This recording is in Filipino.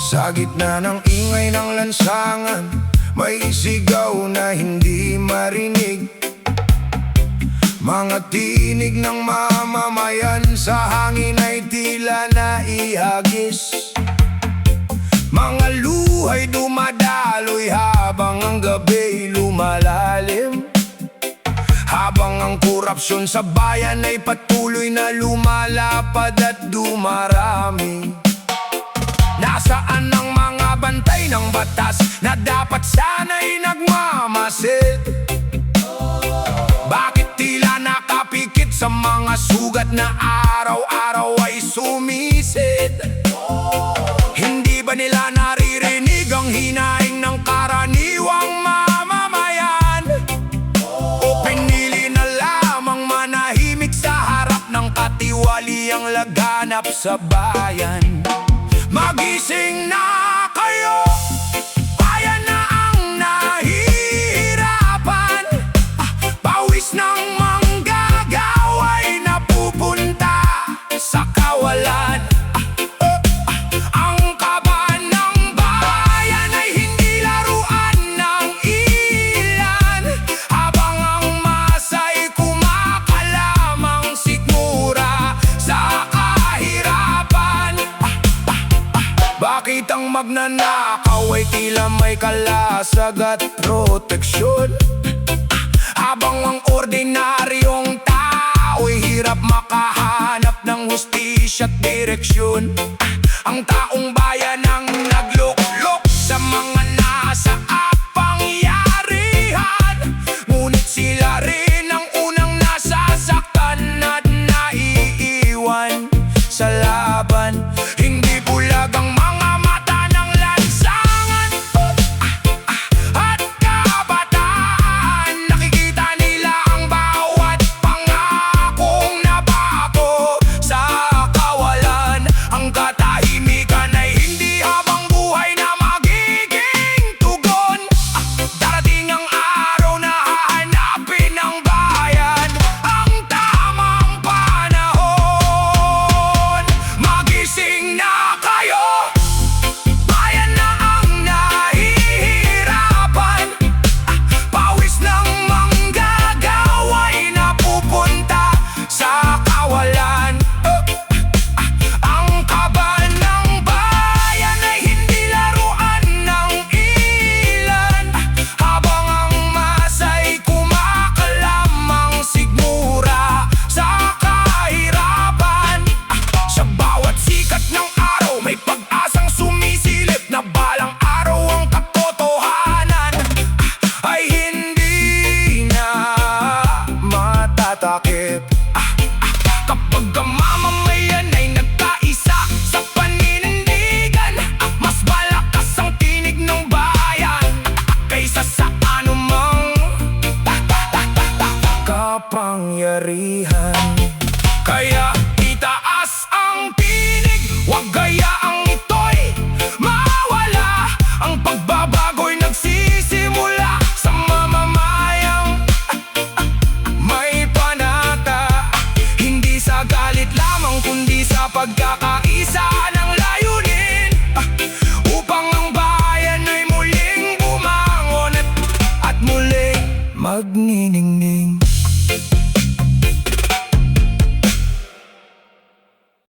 Sa gitna ng ingay ng lansangan, may sigaw na hindi marinig. Mga tinig ng mamamayan sa hangin ay tila naihagis. Mga luhay dumadaloy habang ang gabi lumalalim. Habang ang korupsyon sa bayan ay patuloy na lumalapad at dumarami. Nasaan ang mga bantay ng batas na dapat sana'y nagmamasid? Bakit tila nakapikit sa mga sugat na araw-araw ay sumisid? Hindi ba nila naririnig ang hinaing ng karaniwang mamamayan? O pinili na lamang manahimik sa harap ng katiwaliang laganap sa bayan? Magising na kayo, bayan na ang nahihirapan. Pawis ng manggagawa'y napupunta sa kawalan. Ang kaba ng bayan ay hindi laruan ng ilan. Habang ang masa'y kumakalamang sikmura sa kahirapan. Bakit ang magnanakaw ay tila may kalasag at proteksyon? Habang ang ordinaryong tao'y hirap makahanap ng hustisya at direksyon. Ang taong bayan ang nagluklok sa mga nasa kapangyarihan. Ngunit sila rin ang unang nasasaktan at naiiwan sa laban. Hindi bulag ang mga mata ng lansangan at kabataan. Nakikita nila ang bawat pangakong nabago sa kawalan. Ang katahimikan ay hindi habang buhay na magiging tugon. Darating ang araw na hahanapin ng bayan ang tamang panahon. Magising na kayo, bayan na ang nahihirapan. Pawis ng manggagawa'y napupunta sa kawalan. Ang kaba ng bayan ay hindi laruan ng ilan. Habang ang masa'y kumakalamang sigmura sa kahirapan. Sa bawat sikat ng araw may pag-asang sumisilip na balang araw ang katotohanan ay hindi na matatakip. Kapag ang mamamayan ay nagkaisa sa paninindigan, mas malakas ang tinig ng bayan kaysa sa anumang kapangyarihan. Kaya itaas ang tinig, wag gayaang ito'y mawala. Ang pagbabago'y nagsisimula sa mamamayang may panata. Hindi sa galit lamang kundi sa pagkakaisa ng layunin, upang ang bayan ay muling bumangon at muling magniningning.